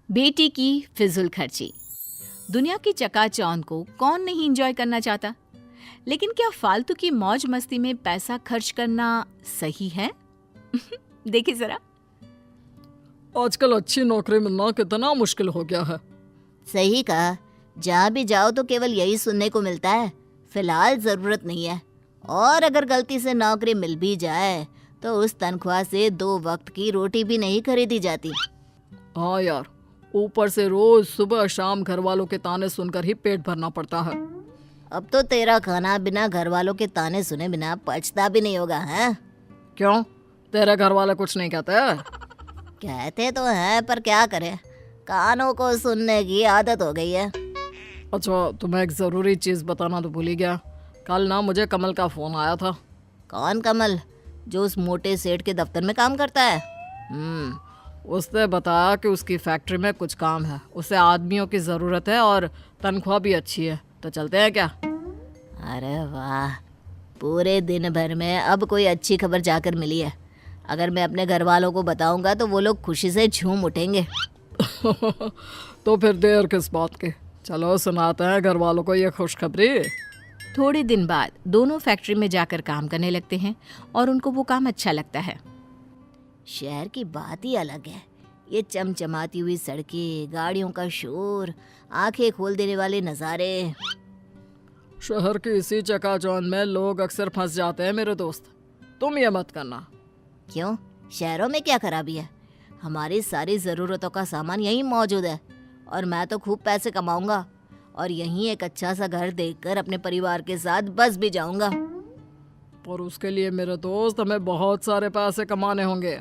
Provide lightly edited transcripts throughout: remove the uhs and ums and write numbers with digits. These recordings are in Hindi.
बेटी की फिजूल खर्ची। दुनिया की चकाचौंध को कौन नहीं एंजॉय करना चाहता, लेकिन क्या फालतू की मौज मस्ती में पैसा खर्च करना सही है? देखिए जरा। आजकल अच्छी नौकरी मिलना कितना मुश्किल हो गया है। सही कहा, जहाँ भी जाओ तो केवल यही सुनने को मिलता है, फिलहाल जरूरत नहीं है। और अगर गलती से नौकरी मिल भी जाए तो उस तनख्वाह से 2 वक्त की रोटी भी नहीं खरीदी जाती। हाँ यार, ऊपर से रोज सुबह शाम घर वालों के ताने सुनकर ही पेट भरना पड़ता है। अब तो तेरा खाना बिना घर वालों के ताने सुने बिना पचता भी नहीं होगा, हैं? क्यों, तेरे घर वाले कुछ नहीं कहते? कहते तो हैं, पर क्या करें, कानों को सुनने की आदत हो गई है। अच्छा, तुम्हें एक जरूरी चीज बताना तो भूल ही गया। कल ना मुझे कमल का फोन आया था। कौन कमल? जो उस मोटे सेठ के दफ्तर में काम करता है? उसने बताया कि उसकी फैक्ट्री में कुछ काम है, उसे आदमियों की ज़रूरत है और तनख्वाह भी अच्छी है, तो चलते हैं क्या? अरे वाह, पूरे दिन भर में अब कोई अच्छी खबर जाकर मिली है। अगर मैं अपने घर वालों को बताऊंगा तो वो लोग खुशी से झूम उठेंगे। तो फिर देर किस बात की, चलो सुनाते हैं घर वालों को ये खुशखबरी। थोड़े दिन बाद दोनों फैक्ट्री में जाकर काम करने लगते हैं और उनको वो काम अच्छा लगता है। शहर की बात ही अलग है। ये चमचमाती हुई सड़कें, गाड़ियों का शोर, आंखें खोल देने वाले नज़ारे। शहर की इसी चकाचौंध में लोग अक्सर फंस जाते हैं मेरे दोस्त, तुम ये मत करना। क्यों, शहरों में क्या खराबी है? हमारी सारी ज़रूरतों का सामान यहीं मौजूद है और मैं तो खूब पैसे कमाऊंगा और यहीं एक अच्छा सा घर देखकर अपने परिवार के साथ बस भी जाऊंगा। पर उसके लिए मेरे दोस्त हमें बहुत सारे पैसे कमाने होंगे,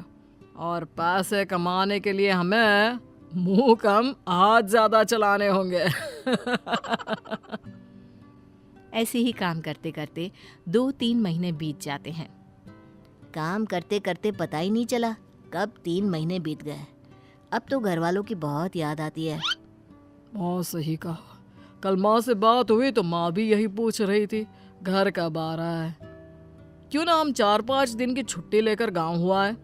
और पैसे कमाने के लिए हमें मुंह कम हाथ ज़्यादा चलाने होंगे। ऐसे ही काम करते करते 2-3 महीने बीत जाते हैं। काम करते करते पता ही नहीं चला कब 3 महीने बीत गए। अब तो घर वालों की बहुत याद आती है। हाँ सही कहा, कल माँ से बात हुई तो माँ भी यही पूछ रही थी घर कब आ रहा है। क्यों ना हम 4-5 दिन की छुट्टी लेकर गांव हुआ है।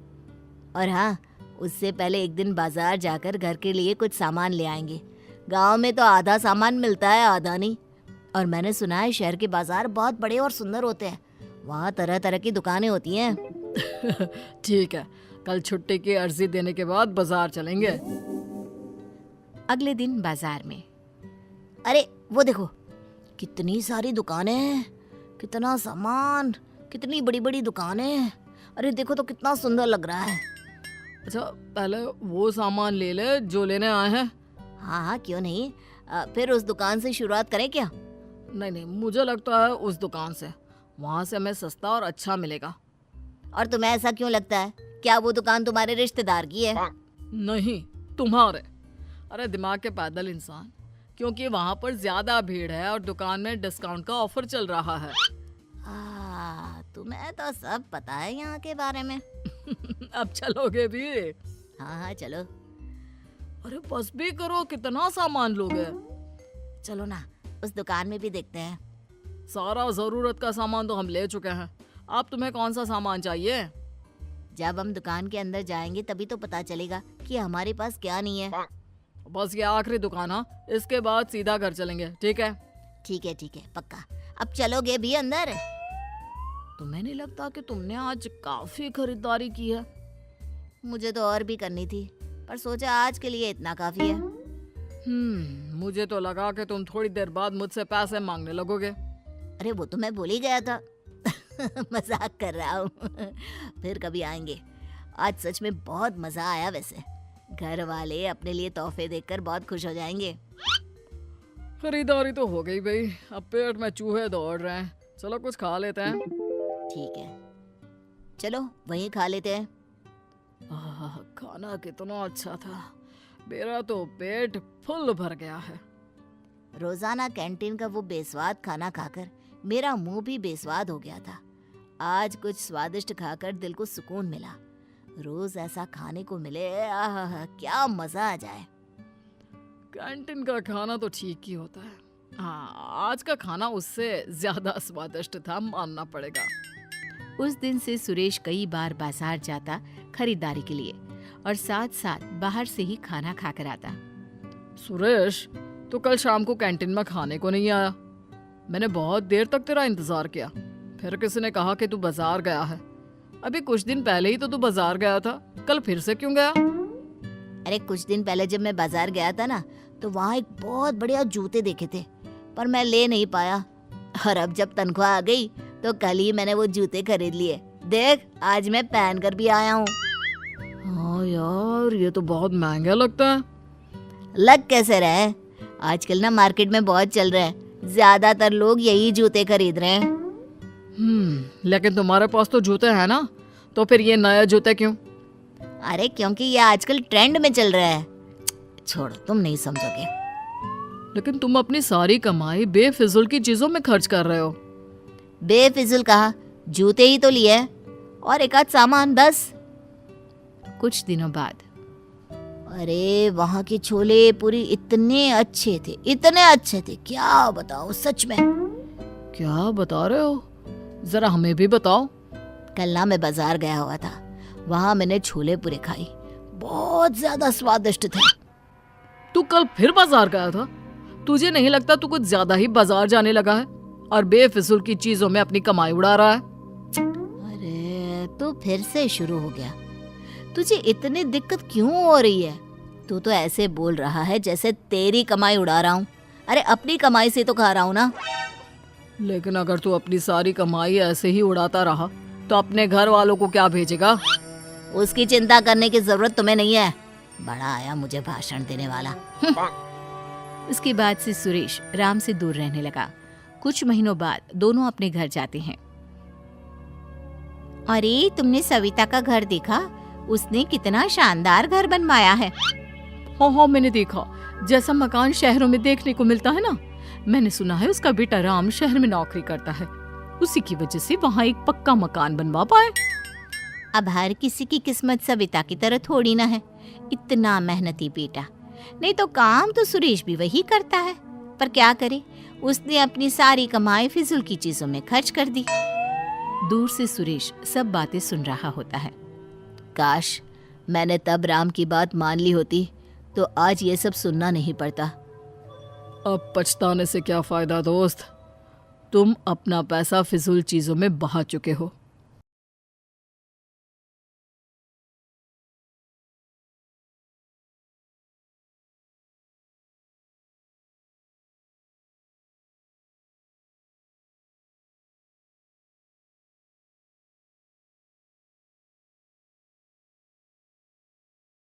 और हाँ, उससे पहले एक दिन बाजार जाकर घर के लिए कुछ सामान ले आएंगे। गांव में तो आधा सामान मिलता है, आधा नहीं। और मैंने सुना है शहर के बाजार बहुत बड़े और सुंदर होते हैं, वहाँ तरह तरह की दुकानें होती हैं। ठीक है, कल छुट्टी की अर्जी देने के बाद बाजार चलेंगे। अगले दिन बाजार में, अरे वो देखो, कितनी सारी दुकानें हैं, कितना सामान, कितनी बड़ी बड़ी दुकानें। अरे देखो तो कितना सुंदर लग रहा है। अच्छा, पहले वो सामान ले ले जो लेने आए हैं। हाँ हाँ, क्यों नहीं। फिर उस दुकान से शुरुआत करें क्या? नहीं नहीं, मुझे लगता है उस दुकान से, वहाँ से हमें सस्ता और अच्छा मिलेगा। और तुम्हें ऐसा क्यों लगता है? क्या वो दुकान तुम्हारे रिश्तेदार की है? नहीं, तुम्हारे। अरे दिमाग के पैदल इंसान, क्योंकि वहाँ पर ज्यादा भीड़ है और दुकान में डिस्काउंट का ऑफर चल रहा है। तुम्हें तो सब पता है यहाँ के बारे में। अब चलोगे भी? हाँ हाँ चलो। अरे बस भी करो, कितना सामान लोगे? चलो ना, उस दुकान में भी देखते हैं। सारा जरूरत का सामान तो हम ले चुके हैं, अब तुम्हें कौन सा सामान चाहिए? जब हम दुकान के अंदर जाएंगे तभी तो पता चलेगा कि हमारे पास क्या नहीं है। बस ये आखिरी दुकान है, इसके बाद सीधा घर चलेंगे, ठीक है? ठीक है, पक्का। अब चलोगे भी अंदर? तुम्हें नहीं लगता कि तुमने आज काफी खरीदारी की है? मुझे तो और भी करनी थी, पर सोचा आज के लिए इतना काफी है। मुझे तो लगा कि तुम थोड़ी देर बाद मुझसे पैसे मांगने लगोगे। अरे वो तो मैं भूल ही गया था। मजाक कर रहा हूँ। फिर कभी आएंगे। आज सच में बहुत मजा आया। वैसे घर वाले अपने लिए तोहफे देखकर बहुत खुश हो जाएंगे। खरीदारी तो हो गई भाई, अब पेट में चूहे दौड़ रहे हैं, चलो कुछ खा लेते हैं। ठीक है, चलो वहीं खा लेते हैं। खाना कितना अच्छा था, मेरा तो पेट फुल भर गया है। रोजाना कैंटीन का वो बेस्वाद खाना खाकर मेरा मुंह भी बेस्वाद हो गया था। आज कुछ स्वादिष्ट खाकर दिल को सुकून मिला। रोज ऐसा खाने को मिले, आहा क्या मजा आ जाए। कैंटीन का खाना तो ठीक ही होता है, हाँ आज का खाना उससे ज्यादा स्वादिष्ट था, मानना पड़ेगा। उस दिन से सुरेश कई बार बाजार जाता खरीदारी के लिए और साथ साथ बाहर से ही खाना खाकर आता। सुरेश, तू कल शाम को कैंटीन में खाने को नहीं आया। मैंने बहुत देर तक तेरा इंतजार किया। फिर किसी ने कहा कि तू बाजार गया है। अभी कुछ दिन पहले ही तो तू बाजार गया था, कल फिर से क्यों गया? अरे कुछ दिन पहले जब मैं बाजार गया था ना, तो वहाँ एक बहुत बढ़िया जूते देखे थे, पर मैं ले नहीं पाया। और अब जब तनख्वाह आ गई तो कल ही मैंने वो जूते खरीद लिए। देख, आज मैं पहन कर भी आया हूँ। हाँ यार, ये तो बहुत महंगा लगता है। लग कैसे रहे, आजकल ना मार्केट में बहुत चल रहा है। ज्यादातर लोग यही जूते खरीद रहे हैं। लेकिन तुम्हारे पास तो जूते हैं ना, तो फिर ये नए जूते क्यों? अरे क्योंकि ये आजकल ट्रेंड में चल रहा है। छोड़ो, तुम नहीं समझोगे। लेकिन तुम अपनी सारी कमाई बेफिजुल की चीजों में खर्च कर रहे हो। बेफिजुल कहा, जूते ही तो लिए और एक आध सामान बस। कुछ दिनों बाद अरे वहाँ के छोले पूरी इतने अच्छे थे, इतने अच्छे थे, क्या बताओ सच में। क्या बता रहे हो? जरा हमें भी बताओ। कल ना मैं बाजार गया हुआ था, वहाँ मैंने छोले पूरे खाई, बहुत ज्यादा स्वादिष्ट थे। तू कल फिर बाजार गया था? तुझे नहीं लगता तू कुछ ज्यादा ही बाजार जाने लगा है और बेफिजुल की चीजों में अपनी कमाई उड़ा रहा है? अरे तू फिर से शुरू हो गया। तुझे इतनी दिक्कत क्यों हो रही है? तू तो ऐसे बोल रहा है जैसे तेरी कमाई उड़ा रहा हूँ। अरे अपनी कमाई से तो खा रहा हूँ ना। लेकिन अगर तू अपनी सारी कमाई ऐसे ही उड़ाता रहा तो अपने घर वालों को क्या भेजेगा? उसकी चिंता करने की जरूरत तुम्हें नहीं है। बड़ा आया मुझे भाषण देने वाला। उसके बाद से सुरेश राम से दूर रहने लगा। कुछ महीनों बाद दोनों अपने घर जाते हैं। अरे तुमने सविता का घर देखा? उसने कितना शानदार घर बनवाया है। हाँ, मैंने देखा। जैसा मकान शहरों में देखने को मिलता है ना। मैंने सुना है उसका बेटा राम शहर में नौकरी करता है, उसी की वजह से वहाँ एक पक्का मकान बनवा पाए। अब हर किसी की किस्मत सविता की तरह थोड़ी ना है। इतना मेहनती बेटा, नहीं तो काम तो सुरेश भी वही करता है, पर क्या करे, उसने अपनी सारी कमाई फिजूल की चीजों में खर्च कर दी। दूर से सुरेश सब बातें सुन रहा होता है। काश मैंने तब राम की बात मान ली होती तो आज ये सब सुनना नहीं पड़ता। अब पछताने से क्या फायदा दोस्त, तुम अपना पैसा फिजूल चीजों में बहा चुके हो।